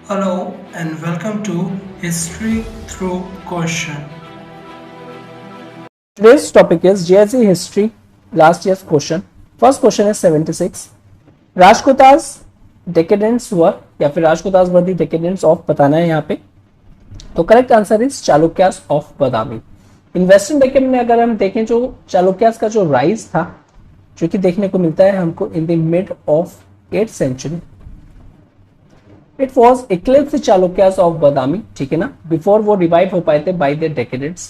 Hello and welcome to History Through Question. Today's topic is JSE history, last year's question. First question is 76. राजकुताज डेकेडेंट्स वर या फिर राजकुताज वर दी डेकेडेंट्स of बताना है यहाँ पे. तो correct answer is Chalukyas of Badami. In western decade में अगर हम देखें जो चालुक्यास का जो राइज था जो कि देखने को मिलता है हमको in the mid of 8th century. It was eclipse Chalukyas of Badami. ठीक है ना, बिफोर वो रिवाइव हो पाए थे by the decadents,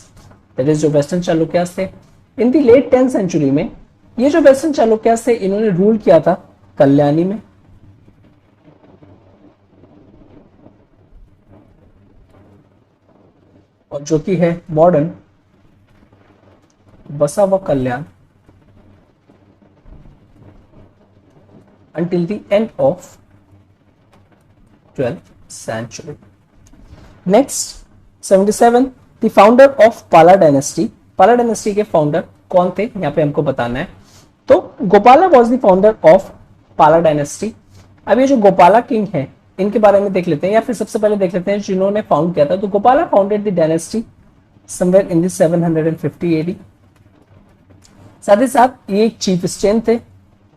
that is जो वेस्टर्न चालुक्यास थे. In the late 10th century में ये जो वेस्टर्न चालुक्यास थे इन्होंने रूल किया था कल्याणी में. और जो कि है modern Basavakalyan until the end of 12th century. Next, 77. The founder of Pala dynasty. Pala dynasty के फाउंडर कौन थे यहाँ पे हमको बताना है. तो Gopala was the founder of पाला डायनेस्टी. अब ये जो गोपाला किंग है इनके बारे में देख लेते हैं या फिर सबसे पहले देख लेते हैं जिन्होंने फाउंड किया था. तो Gopala founded the dynasty somewhere in the 750 AD. साथ ही साथ ये एक चीफ स्टेन थे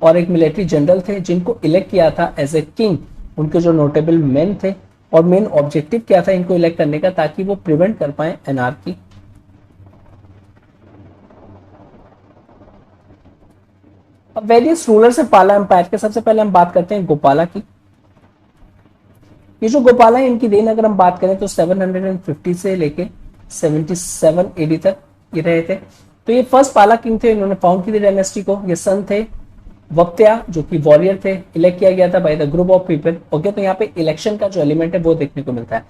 और एक मिलिट्री जनरल थे जिनको इलेक्ट किया था एज ए किंग. उनके जो नोटेबल मेन थे और मेन ऑब्जेक्टिव क्या था इनको इलेक्ट करने का ताकि वो प्रिवेंट कर पाए एनार्की. अब वेरियस रूलर से पाला एम्पायर के सबसे पहले हम बात करते हैं गोपाला की. ये जो गोपाला है इनकी रेन अगर हम बात करें तो 750 से लेके 77 एडी तक ये रहे थे. तो ये फर्स्ट पाला किंग थे, इन्होंने फाउंड की थी डायनेस्टी को. ये सन थे वक्त्या जो कि वॉरियर थे, इलेक्ट किया गया था by the group of people. Okay, तो यहाँ पे इलेक्शन का जो एलिमेंट है वो देखने को मिलता है.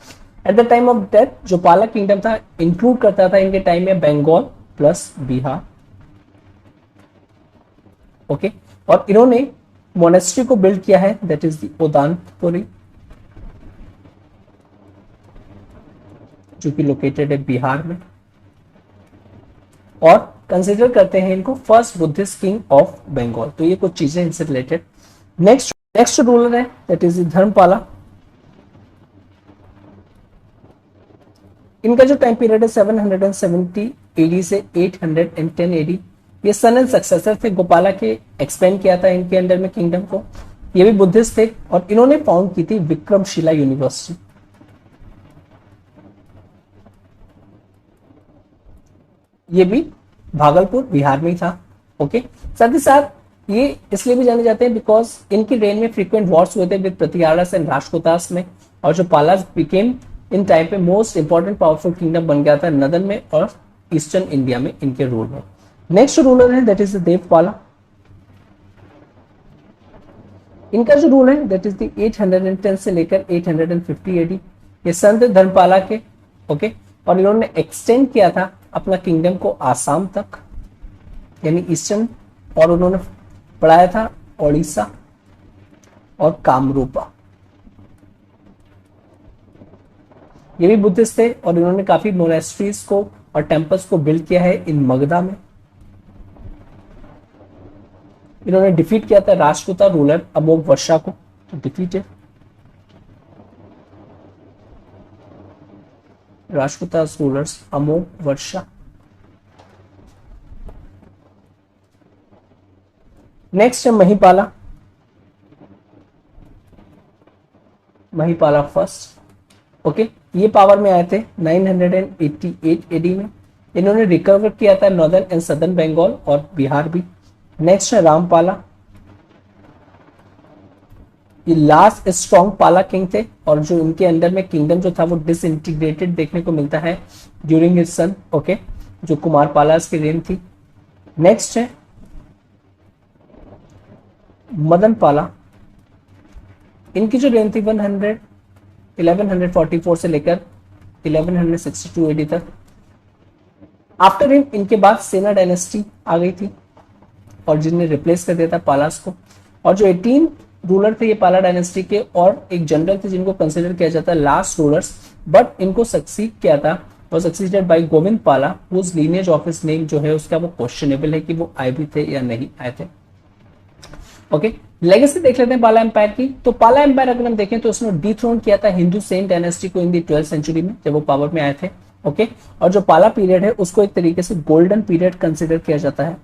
At the time of death जो पाला किंगडम था इंक्लूड करता था इनके टाइम में बंगाल प्लस बिहार. ओके, और इन्होंने मोनेस्ट्री को बिल्ड किया है दैट इज द उदानपुरी जो कि लोकेटेड है बिहार में. और कंसिडर करते हैं इनको first Buddhist king of Bengal. तो ये कुछ चीजें इनसे रिलेटेड. नेक्स्ट रूलर है दैट इज धर्मपाला. इनका जो टाइम पीरियड है 770 एडी से 810 एडी. ये सन एंड सक्सेसर थे गोपाला के, एक्सपेंड किया था इनके अंडर में किंगडम को. ये भी बुद्धिस्ट थे और इन्होंने फाउंड की थी विक्रमशिला यूनिवर्सिटी. ये भी भागलपुर बिहार में ही था. ओके, साथ ही साथ ये इसलिए भी जाने जाते हैं बिकॉज इनकी रेन में फ्रीक्वेंट वॉर्स हुए थे विद प्रतिहारास एंड राजकुतास में. और जो पालास बिकेम इन टाइम पे मोस्ट इंपॉर्टेंट पावरफुल किंगडम बन गया था नदन में और ईस्टर्न इंडिया में इनके रूल में. नेक्स्ट रूलर है दैट इज देवपाला. इनका जो रूल है दैट इज द 810 से लेकर 850 एडी. ये संत धर्मपाला के. ओके, और इन्होंने एक्सटेंड किया था अपना किंगडम को आसाम तक यानी ईस्टर्न. और उन्होंने पढ़ाया था ओडिशा और कामरूपा. ये भी बुद्धिस्ट थे और इन्होंने काफी मोनेस्ट्रीज को और टेम्पल्स को बिल्ड किया है इन मगधा में. इन्होंने डिफीट किया था राजपूता रूलर अमोघ वर्षा को. तो डिफीटेड राजपूता रूलर्स अमोघ वर्षा. नेक्स्ट है महिपाला. महिपाला फर्स्ट. ओके, ये पावर में आए थे 988 एडी में. इन्होंने रिकवर किया था नॉर्दर्न एंड सदर्न बंगाल और बिहार भी. नेक्स्ट है रामपाला. ये लास्ट स्ट्रॉन्ग पाला किंग थे और जो इनके अंडर में किंगडम जो था वो डिसइंटीग्रेटेड देखने को मिलता है ड्यूरिंग हिज सन. ओके, जो कुमार पालास की रेन थी. नेक्स्ट है मदन पाला. इनकी जो रेन थी 1144 से लेकर 1162 एडी तक. आफ्टर हिम इनके बाद सेना डायनेस्टी आ गई थी और जिनने रिप्लेस कर दिया था पालास को. और जो 18 रूलर थे ये पाला डायनेस्टी के और एक जनरल थे जिनको कंसिडर किया जाता है लास्ट रूलर्स, बट इनको सक्सीड किया था और succeeded by Govind Pala whose lineage of his name जो है उसका वो क्वेश्चनेबल है कि वो आए भी थे या नहीं आए थे. ओके, लेगेसी देख लेते हैं पाला एम्पायर की। तो पाला एम्पायर अगर हम देखें तो उसने डिथ्रोन किया था हिंदू सेन डायनेस्टी को इन दी 12th सेंचुरी में, जब वो पावर में आए थे। ओके, और जो पाला पीरियड है उसको एक तरीके से गोल्डन पीरियड कंसिडर किया जाता है,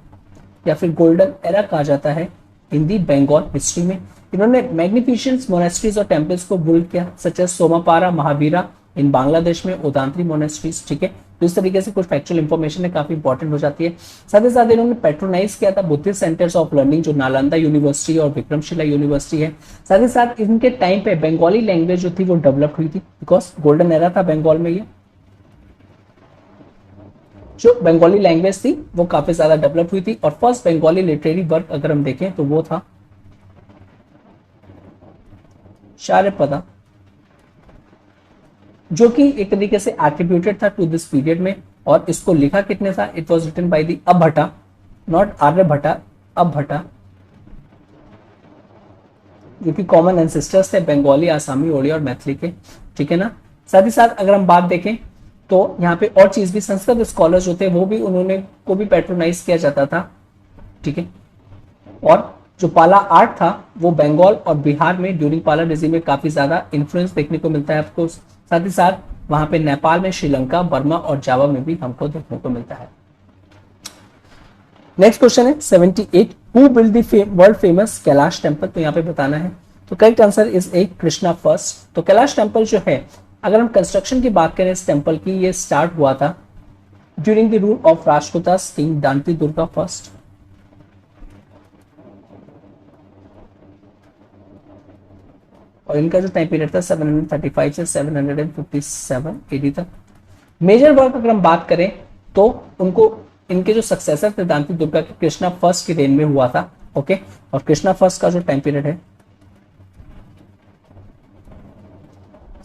या फिर गोल्डन एरा कहा जाता है इन दी बंगाल हिस्ट्री में। इन्होंने मैग्निफिशेंट मोनेस्ट्रीज और टेम्पल्स को बिल्ड किया, सच एज सोमापारा, महावीरा इन बांग्लादेश में, उदांतरी मोनेस्ट्रीज। ठीक है, तो इस तरीके से कुछ फैक्चुअल इंफॉर्मेशन है, काफी इंपॉर्टेंट हो जाती है। साथ ही साथ इन्होंने पेट्रोनाइज किया था बुद्धिस्ट सेंटर्स ऑफ लर्निंग, जो नालंदा यूनिवर्सिटी और विक्रमशिला यूनिवर्सिटी है। साथ ही साथ इनके टाइम पे बंगाली लैंग्वेज जो थी वो डेवलप हुई थी, बिकॉज गोल्डन एरा था बंगाल में। ये जो बंगाली लैंग्वेज थी वो काफी ज्यादा डेवलप हुई थी। और फर्स्ट बंगाली लिटरेरी वर्क अगर हम देखें तो वो था शार्यपदा, जो कि एक तरीके से एट्रीब्यूटेड था टू दिस पीरियड में। और इसको लिखा कितने था? It was written by the Abhatta, not Aryabhatta, Abhatta, जो कि कॉमन एंसेस्टर्स थे बंगाली, आसामी, ओडिया और मैथिली के। ठीक है ना। साथ ही साथ अगर हम बात देखें तो यहाँ पे और चीज भी, संस्कृत स्कॉलर्स जो थे वो भी उन्होंने को भी पैट्रोनाइज किया जाता था। ठीक है, और जो पाला आर्ट था वो बंगाल और बिहार में ड्यूरिंग पाला रिजीम में काफी ज्यादा इन्फ्लुएंस देखने को मिलता है आपको। साथ ही साथ वहां पे नेपाल में, श्रीलंका, बर्मा और जावा में भी हमको देखने को मिलता है। नेक्स्ट क्वेश्चन है 78, who build the world famous Kailash temple? तो यहाँ पे बताना है। तो correct answer is a Krishna first. तो कैलाश टेम्पल जो है, अगर हम कंस्ट्रक्शन की बात करें इस टेम्पल की, ये स्टार्ट हुआ था during the rule of Rashtrakutas king Danti Durga first. और इनका जो टाइम पीरियड था 735 से 757 एडी तक। मेजर वर्क अगर हम बात करें तो उनको, इनके जो सक्सेसर थे दांती दुर्गा के, कृष्णा फर्स्ट की रेन में हुआ था। ओके, और कृष्णा फर्स्ट का जो टाइम पीरियड है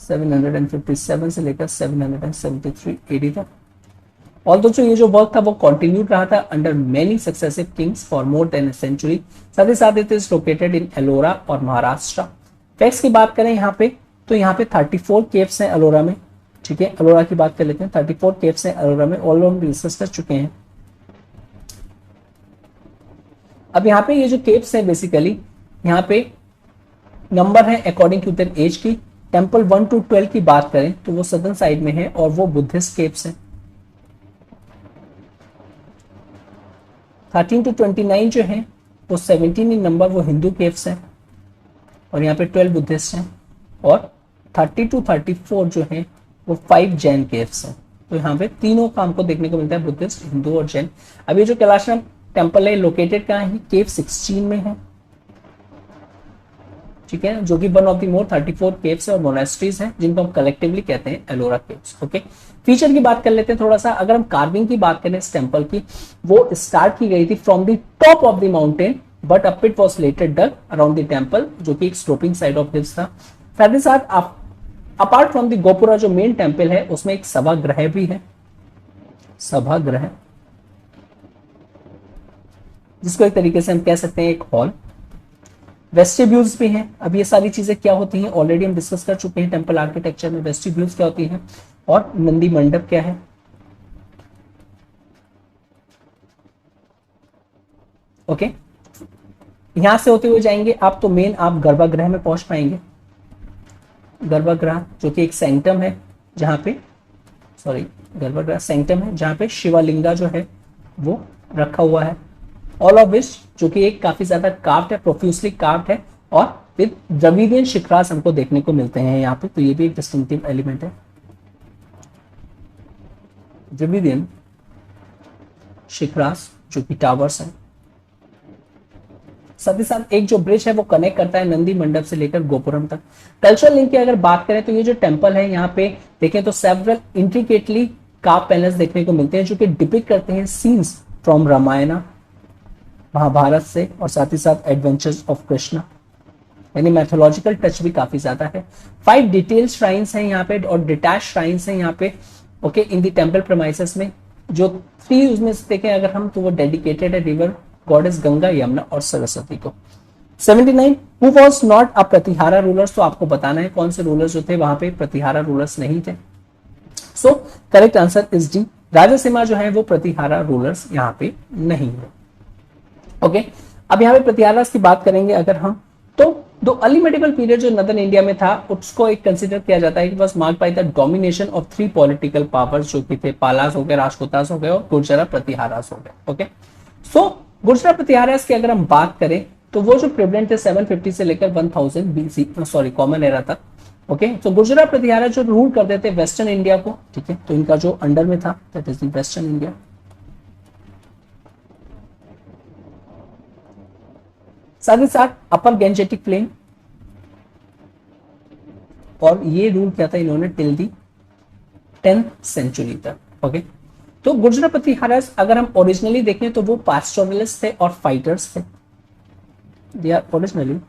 757 से लेकर 773 एडी तक। और दोस्तों ये जो वर्क था वो कंटिन्यूड रहा था under many successive kings for more than a century. साथ ही साथ it is located in Ellora और महाराष्ट्र। फैक्ट्स की बात करें यहाँ पे तो यहाँ पे 34 केव्स हैं अलोरा में। ठीक है, अलोरा की बात कर लेते हैं। 34 केव्स हैं अलोरा में, ऑल हम रिसर्च कर चुके हैं। अब यहाँ पे ये जो केव्स हैं बेसिकली यहाँ पे नंबर है अकॉर्डिंग टू देयर एज की। टेम्पल 1 to 12 की बात करें तो वो सदर्न साइड में है और वो बुद्धिस्ट केव्स हैं। 13 to 29 जो है वो 17 इन नंबर, वो हिंदू केव्स हैं और यहाँ पे 12 बुद्धिस्ट हैं। और 30 to 34 जो है वो 5 जैन केव्स हैं। तो यहाँ पे तीनों का हमको देखने को मिलता है, बुद्धिस्ट, हिंदू और जैन। अब ये जो कैलाश टेम्पल है लोकेटेड कहाँ है? केव 16 में है। ठीक है, जो कि one of the more 34 caves और मोनेस्ट्रीज हैं जिनको हम कलेक्टिवली कहते हैं एलोरा केव्स। ओके, फीचर की बात कर लेते हैं थोड़ा सा। अगर हम कार्विंग की बात करें इस टेम्पल की, वो स्टार्ट की गई थी from the top of the mountain but a pit was later dug around the temple, जो कि एक स्लोपिंग साइड ऑफ हिल्स था। साथ ही साथ अपार्ट फ्रॉम द गोपुरा जो मेन टेम्पल है उसमें एक सभागृह भी है, सभागृह, जिसको एक तरीके से हम कह सकते हैं एक हॉल। वेस्टिब्यूल्स भी हैं। अब ये सारी चीजें क्या होती हैं ऑलरेडी हम डिस्कस कर चुके हैं टेम्पल आर्किटेक्चर में। वेस्टिब्यूल्स क्या होती हैं और नंदी मंडप क्या है। ओके, यहां से होते हुए जाएंगे आप तो मेन आप गर्भगृह में पहुंच पाएंगे। गर्भगृह जो कि एक सैंक्टम है जहां पे, सॉरी, गर्भगृह सैंक्टम है जहां पे शिवलिंगा जो है वो रखा हुआ है। ऑल ऑफ विच जो कि एक काफी ज्यादा कार्व्ड है, प्रोफ्यूसली कार्व्ड है और विद द्रविडियन शिखरास हमको देखने को मिलते हैं यहाँ पे। तो ये भी एक डिस्टिंक्टिव एलिमेंट है, द्रविडियन शिखरास जो कि टावर्स है। साथ ही साथ एक जो ब्रिज है वो कनेक्ट करता है नंदी मंडप से लेकर गोपुरम तक। कल्चरल लिंक की अगर बात करें तो ये जो टेम्पल है यहाँ पे देखें तो सेवरल इंट्रिकेटली कार्व पैनल्स देखने को मिलते हैं जो कि डिपिक्ट करते हैं सीन्स फ्रॉम रामायण, महाभारत से, और साथ ही साथ एडवेंचर्स ऑफ कृष्णा, यानी मैथोलॉजिकल टच भी काफी ज्यादा है। 5 डिटेल श्राइन्स हैं यहाँ पे और डिटैच श्राइन्स हैं यहाँ पे। Okay, in the temple premises में जो 3 उसमें से देखें अगर हम तो वो डेडिकेटेड है रिवर गॉडेस गंगा, यमुना और सरस्वती को। 79, who was not a Pratihara rulers? तो आपको बताना है कौन से रूलर्स जो थे वहां पे प्रतिहारा रूलर्स नहीं थे। So correct answer is D, Rajasimha जो है वो प्रतिहारा रूलर्स यहाँ पे नहीं है। ओके, अब यहाँ पे प्रतिहारास की बात करेंगे अगर हम, तो दो अर्ली मेडिवल पीरियड जो नदर्न इंडिया में था उसको एक कंसिडर किया जाता है कि बस mark by the domination of 3 political powers, जो कि थे पालास हो गए, राजपूतास हो गए और गुर्जरा प्रतिहारास हो गए। ओके, सो गुर्जरा प्रतिहारास की अगर हम बात करें तो वो जो प्रेवलेंट थे 750 से लेकर 1000 बीसी, सॉरी कॉमन एरा तक। ओके, तो गुर्जरा प्रतिहारा जो रूल करते थे वेस्टर्न इंडिया को, ठीक है, तो इनका जो अंडर में था that is the western India. साथ ही साथ अपर गेंजेटिक प्लेन, और ये रूल किया था इन्होंने टिल दी 10th सेंचुरी तक। ओके, तो गुर्जरा प्रतिहारास अगर हम ओरिजिनली देखें तो वो पास्टोरलिस्ट थे और फाइटर्स थे। They are originally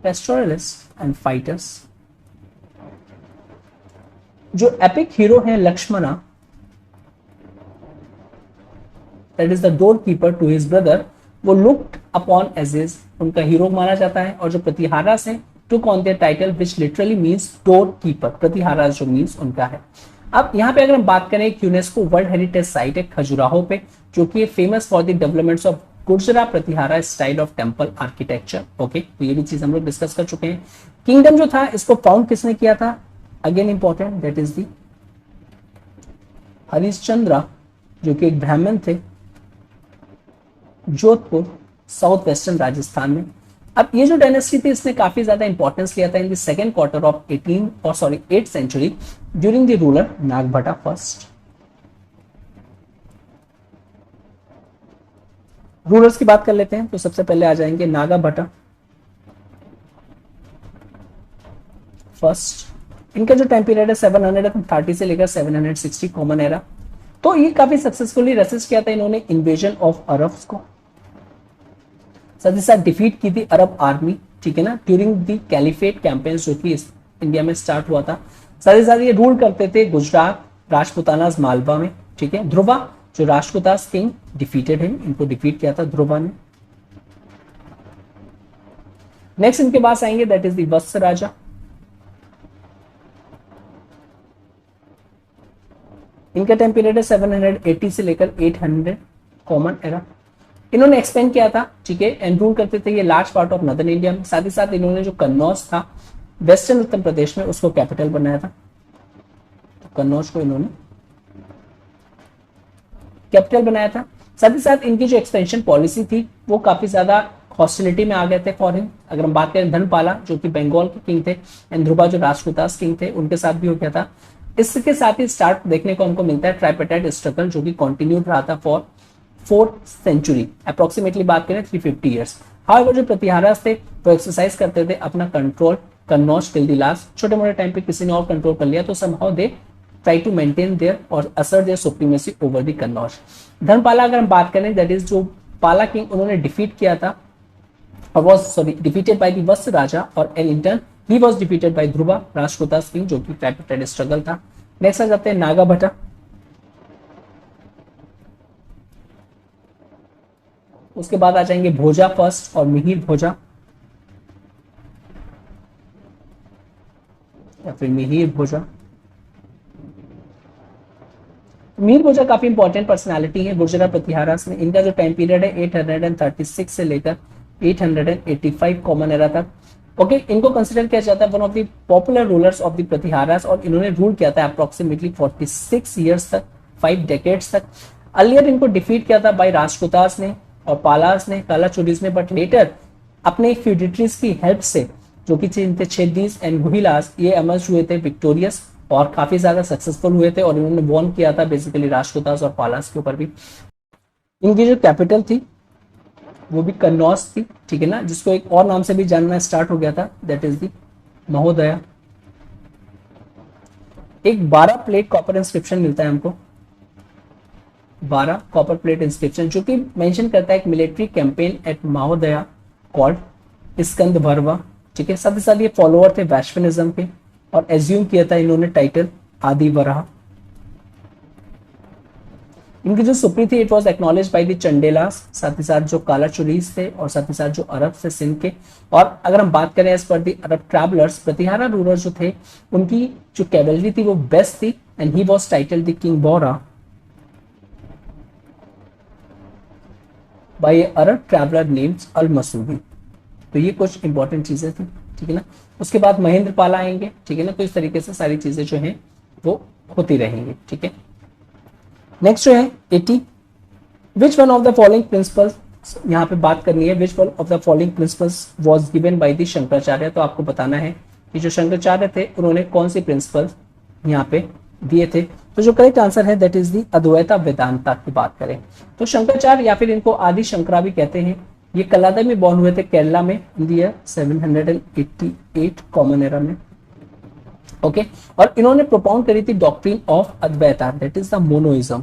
pastoralists and fighters। जो एपिक हीरो है Lakshmana, that is the door keeper to his brother, वो लुक्ड अपॉन एज इज, उनका हीरो माना जाता है। और जो प्रतिहारास है took on their title which literally means door keeper, Pratiharas जो मींस उनका है। अब यहाँ पे अगर हम बात करें, एक यूनेस्को वर्ल्ड हेरिटेज साइट है खजुराहो पे, जो कि famous for the developments of Gurjara Pratihara style of temple architecture. Okay, तो ये भी चीज हम लोग डिस्कस कर चुके हैं। किंगडम जो था इसको फाउंड किसने किया था, again important, that is the Harishchandra, जो कि एक ब्राह्मण थे, जोधपुर साउथ वेस्टर्न राजस्थान में। अब ये जो डायनेस्टी थी इसने काफी ज्यादा इंपॉर्टेंस लिया था in the second quarter of 8th century during the ruler Nagabhata first. Rulers की बात कर लेते हैं, तो सबसे पहले आ जाएंगे नागाभट्टा फर्स्ट। इनका जो टाइम पीरियड है 730 से लेकर 760 कॉमन एरा। तो ये काफी सक्सेसफुली रेसिस्ट किया था इन्होंने इन्वेजन ऑफ अरब्स को, साथ ही साथ डिफीट की थी अरब आर्मी, ठीक है ना, ड्यूरिंग दी कैलिफेट कैंपेन जो कि इंडिया में स्टार्ट हुआ था। साथ ही साथ ये रूल करते थे गुजरात, राजपुतानास मालवा में, ठीक है। ध्रुवा जो राजपुतास किंग डिफीटेड है, इनको डिफीट किया था ध्रुवा ने। नेक्स्ट इनके पास आएंगे दैट इज दी वत्स राजा। इनका टाइम पीरियड है 780 से लेकर 800 कॉमन एरा। इन्होंने एक्सपेंड किया था, ठीक है, एंड रूल करते थे ये large part of northern India में। साथ ही साथ इन्होंने जो कन्नौज था वेस्टर्न उत्तर प्रदेश में उसको कैपिटल बनाया था, तो कन्नौज को इन्होंने कैपिटल बनाया था। साथ ही साथ इनकी जो एक्सपेंशन पॉलिसी थी वो काफी ज्यादा हॉस्टिलिटी में आ गए थे फॉर हिम। अगर हम बात करें धनपाला जो कि बंगाल के किंग थे एंड ध्रुवा जो राजपुतास किंग थे उनके साथ भी हो गया था। इसके साथ ही स्टार्ट देखने को हमको मिलता है ट्राइपेटाइट स्ट्रगल जो कि कंटिन्यूड रहा था फॉर 4th सेंचुरी, अप्रोक्सीमेटली बात करें 350 ईयर्स। हाउएवर जो प्रतिहारास थे वो एक्सरसाइज करते थे अपना control Kannauj till the last. छोटे मोटे टाइम पे किसी ने और कंट्रोल कर लिया तो somehow they try to maintain their और assert their supremacy over the Kannauj. Dhanapala अगर हम बात करें दैट इज जो पाला किंग उन्होंने डिफीट किया था और was defeated by the Vatsa Raja, और in turn he was defeated by Dhruva Rajputas king जो कि ट्राइपेटाइट स्ट्रगल था। नेक्स्ट आ जाते हैं नागाभट्टा। उसके बाद आ जाएंगे भोजा फर्स्ट और मिहिर भोजा या फिर मिहिर भोजा। मिहिर भोजा काफी इंपॉर्टेंट पर्सनालिटी है गुर्जरा प्रतिहारास में। इनका जो टाइम पीरियड है 836 से लेकर 885 कॉमन एरा तक। ओके, इनको कंसिडर किया जाता है one of the popular rulers of the Pratiharas और इन्होंने रूल किया था अप्रोक्सीमेटली 46 ईयर्स तक, 5 डेकेड्स तक। अर्लियर इनको डिफीट किया था बाय राजपुतास ने और पालास ने, कालाचुरीज ने, बट लेटर अपने फ्यूडिटरीज की हेल्प से जो कि थे छेदीज एंड गुहिलास, ये एमर्ज हुए थे विक्टोरियस और काफी ज्यादा सक्सेसफुल हुए थे और इन्होंने वॉर्न किया था बेसिकली राजपुतास और पालास के ऊपर भी। इनकी जो कैपिटल थी वो भी कन्नौज थी, ठीक है ना, जिसको एक और नाम से भी जानना स्टार्ट हो गया था दैट इज दी महोदया। एक 12 प्लेट कॉपर इंस्क्रिप्शन मिलता है हमको, 12 कॉपर प्लेट इंस्क्रिप्शन जो कि मेंशन करता है एक मिलिट्री कैंपेन एट महोदया कॉल्ड स्कंद भरवा, ठीक है। साथ ही साथ ये फॉलोअर थे वैश्विनिज्म के और एज्यूम किया था इन्होंने टाइटल आदि वराह। इनकी जो सुप्री थी it was acknowledge by the Chandelas, साथ ही साथ जो कालाचुरीज थे और साथ ही साथ जो अरब थे सिंध के। और अगर हम बात करें एज पर the Arab travellers, Pratihara ruler जो थे उनकी जो कैवलरी थी वो बेस्ट थी and he was titled the king Bora. By a Arab traveller named Al Masudi. तो ये कुछ इंपॉर्टेंट चीजें थी, ठीक है ना। उसके बाद महेंद्र पाला आएंगे, ठीक है ना। तो इस तरीके से सारी चीजें जो हैं वो होती रहेंगी, ठीक है। नेक्स्ट जो है 80, which one of the following principles, यहाँ पे बात करनी है which one of the following principles was given by the Shankaracharya. तो आपको बताना है कि जो शंकराचार्य थे उन्होंने कौन सी प्रिंसिपल यहाँ पे दिए थे। तो जो करेक्ट आंसर है दैट इज दी अद्वैता वेदांता की बात करें तो शंकराचार्य या फिर इनको आदि शंकरा भी कहते हैं, ये कलादा में बॉर्न हुए थे केरला में in the year 788 common era में, ओके। और इन्होंने प्रोपाउंड करी थी doctrine of Advaita that is the monoism.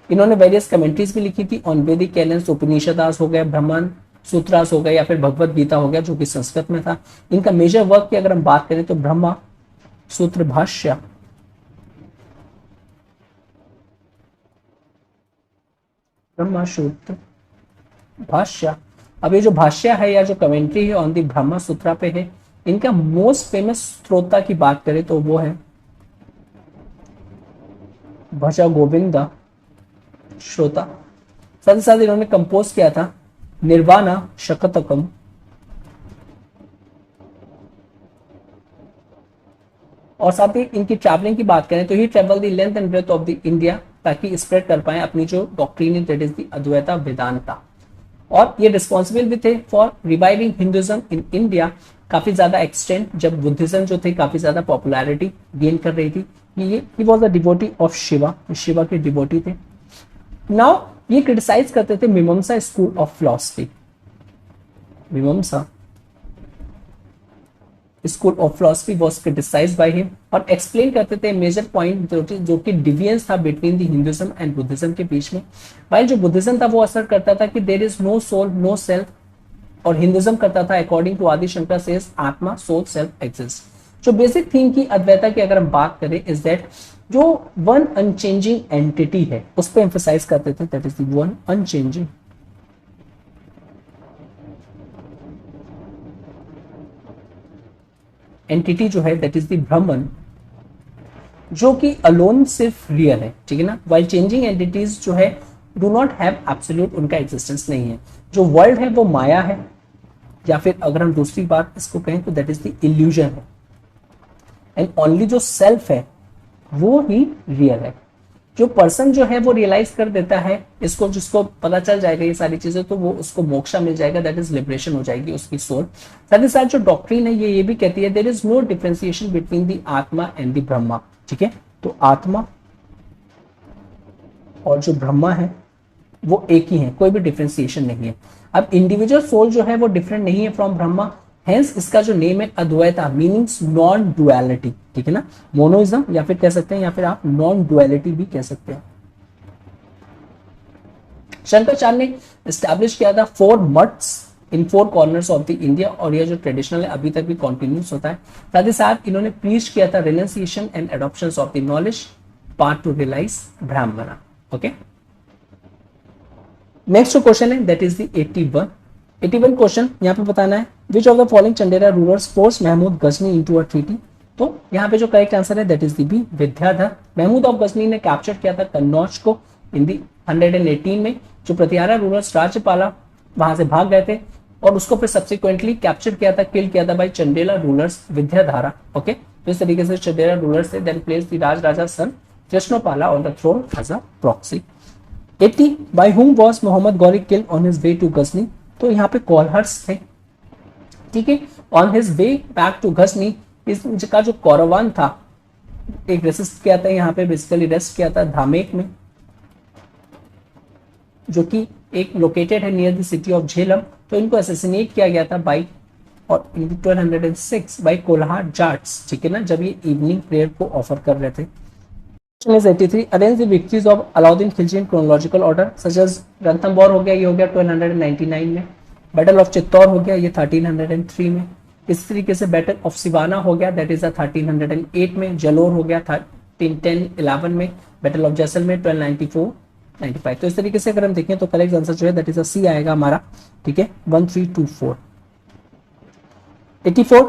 इन्होंने वेरियस कमेंट्रीज भी लिखी थी ऑन वैदिक कैलेंडर्स, उपनिषदास हो गया, ब्रह्मण सूत्रास हो गया या फिर भगवत गीता हो गया जो कि संस्कृत में था। इनका मेजर वर्क की अगर हम बात करें तो ब्रह्मा सूत्र भाष्य, ब्रह्मा सूत्र भाष्य। अब ये जो भाष्य है या जो कमेंट्री है ऑन दी ब्रह्मा सूत्रा पे है, इनका मोस्ट फेमस स्त्रोता की बात करें तो वो है भजा गोविंदा श्रोता। साथ ही साथ इन्होंने कंपोज किया था निर्वाणा शकतकम, और साथ ही इनकी ट्रैवलिंग की बात करें तो he travel the length and breadth of the India ताकि स्प्रेड कर पाए अपनी जो डॉक्ट्रिन है that is the Advaita Vedanta. और ये रिस्पॉन्सिबल भी थे for reviving Hinduism in India, काफी ज्यादा एक्सटेंड जब बुद्धिज्म जो थे काफी ज्यादा पॉपुलैरिटी गेन कर रही थी। ये he was a devotee of Shiva, Shiva के डिवोटी थे। नाउ ये क्रिटिसाइज करते थे मीमांसा स्कूल ऑफ फिलॉसफी, मीमांसा school of philosophy was criticised by him, और एक्सप्लेन करते थे मेजर पॉइंट जो कि डिविएंस था between the Hinduism and Buddhism के बीच में। वाइल जो बुद्धिज्म था वो असर करता था कि there is no soul no self, और हिंदुइज्म करता था according to Adi Shankar says atma soul self exist. जो बेसिक थीम की अद्वैता की अगर हम बात करें इज दैट जो वन अनचेंजिंग एंटिटी है उस पर एम्फसाइज करते थे that is the one unchanging entity जो है दैट इज द ब्रह्मन, जो कि अलोन सिर्फ रियल है, ठीक है ना। वाइल चेंजिंग एंटिटीज जो है डू नॉट हैव एब्सोल्यूट, उनका एग्जिस्टेंस नहीं है। जो वर्ल्ड है वो माया है, या फिर अगर हम दूसरी बात इसको कहें तो दैट इज द इल्यूजन है, एंड ओनली जो सेल्फ है वो ही रियल है। जो पर्सन जो है वो रियलाइज कर देता है इसको, जिसको पता चल जाएगा ये सारी चीजें, तो वो उसको मोक्षा मिल जाएगा, दैट इज लिबरेशन हो जाएगी उसकी सोल। साथ ही साथ जो डॉक्ट्रिन है ये भी कहती है there is no differentiation between the atma and the Brahma, ठीक है। तो आत्मा और जो ब्रह्मा है वो एक ही है, कोई भी डिफरेंशिएशन नहीं है। अब इंडिविजुअल सोल जो है वो डिफरेंट नहीं है फ्रॉम ब्रह्मा, हेंस इसका जो नेम है अद्वैता मीनिंग्स नॉन डुअलिटी, ठीक है ना। मोनोइज्म या फिर कह सकते हैं, या फिर आप नॉन डुअलिटी भी कह सकते हैं। शंकराचार्य ने एस्टैब्लिश किया था 4 मठ्स इन 4 कॉर्नर्स ऑफ द इंडिया, और यह जो ट्रेडिशनल है अभी तक भी कंटिन्यूस होता है। साथ ही साथ इन्होंने प्रीच किया था renunciation and adoption of the knowledge part to realize Brahmana, okay. Next question है दैट इज द 81 क्वेश्चन। यहाँ पे बताना है which of the following Chandela rulers force Mahmud Ghazni into a treaty. तो यहाँ पे जो करेक्ट आंसर है that is the B Vidyadhar. Mahmud of Ghazni ने कैप्चर किया था कन्नौज को इन दी 118 में। जो प्रतिहारा रूलर्स राज्यपाला वहां से भाग गए थे, और उसको फिर सब्सिक्वेंटली कैप्चर किया था, किल किया था by Chandela rulers Vidyadhara, okay. तो इस तरीके से चंडेला रूलर्स थे then place the raja son Krishnapala on the throne as a proxy. 80 by whom was Mohammad Ghori killed on his way to Ghazni. तो यहाँ पे कॉलहर्स थे, ठीक है। On his way back to Ghazni इसका जो कौरवान था एक रेसिस्ट किया था, यहाँ पे बेसिकली रेस्ट किया था धामेक में, जो कि एक लोकेटेड है near the city of Jhelum. तो इनको असैसिनेट किया गया था बाई और इन 1206 बाई कोल्हार जाट्स, ठीक है ना, जब ये इवनिंग प्रेयर को ऑफर कर रहे थे। 83 arrange the victories of Alauddin Khilji in chronological order such as Ranthambore हो गया, ये हो गया 1299 में। बैटल ऑफ चित्तौर हो गया ये 1303 में। इस तरीके से बैटल ऑफ सिवाना हो गया दैट इज 1308 में। जलोर हो गया 1311 में। Battle of Jaisalmer 1294-95। तो इस तरीके से अगर हम देखें तो करेक्ट आंसर जो है दैट इज सी आएगा हमारा, ठीक है, 1324। 84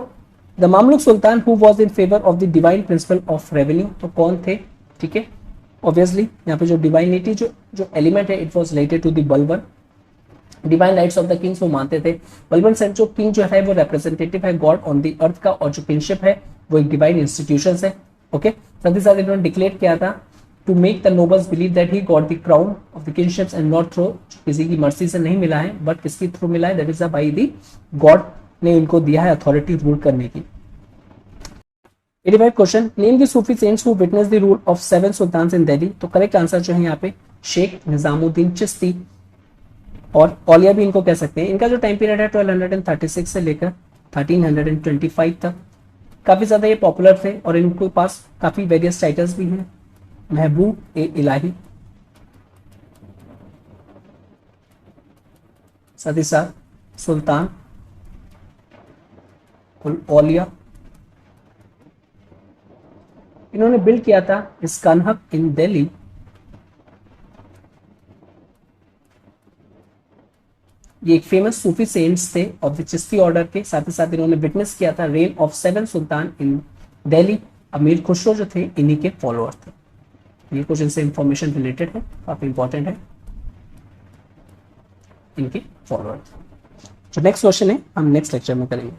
the Mamluk Sultan who was in favour of the divine principle of revenue. तो कौन थे, ठीक है, ऑब्वियसली यहाँ पे जो डिवाइनिटी जो एलिमेंट है it was related to the Balban, divine rights of the kings वो मानते थे। बलबन सेन जो किंग जो है वो रिप्रेजेंटेटिव है गॉड ऑन द अर्थ का, और जो किंगशिप है वो एक डिवाइन इंस्टीट्यूशन है। ओके, साथ ही साथ इन्होंने डिक्लेयर किया था to make the nobles believe that he got the crown of the kingships and not through, किसी की मर्सी से नहीं मिला है बट किसकी थ्रू मिला है, that is by the god ने इनको दिया है अथॉरिटी रूल करने की। 85 question, name the Sufi saints who witness the rule of 7 sultans in Delhi. तो करेक्ट आंसर जो है यहाँ पे शेख निजामुद्दीन चिश्ती और औलिया भी इनको कह सकते हैं। इनका जो टाइम पीरियड है 1236 से लेकर 1325 तक, काफी ज्यादा ये पॉपुलर थे और इनके पास काफी वेरियस टाइटल्स भी हैं, महबूब ए इलाही, साथ ही साथ सुल्तान उल औलिया। इन्होंने बिल्ड किया था इसकान हब इन दिल्ली। ये एक फेमस सूफी सेंट्स थे ऑफ द चिश्ती ऑर्डर के, साथ ही साथ इन्होंने विटनेस किया था रेन ऑफ 7 सुल्तान इन दिल्ली। अमीर खुसरो जो थे इन्हीं के फॉलोअर थे। ये क्वेश्चन से इंफॉर्मेशन रिलेटेड है, काफी इंपॉर्टेंट है, इनके फॉलोअर। जो नेक्स्ट क्वेश्चन है हम नेक्स्ट लेक्चर में करेंगे।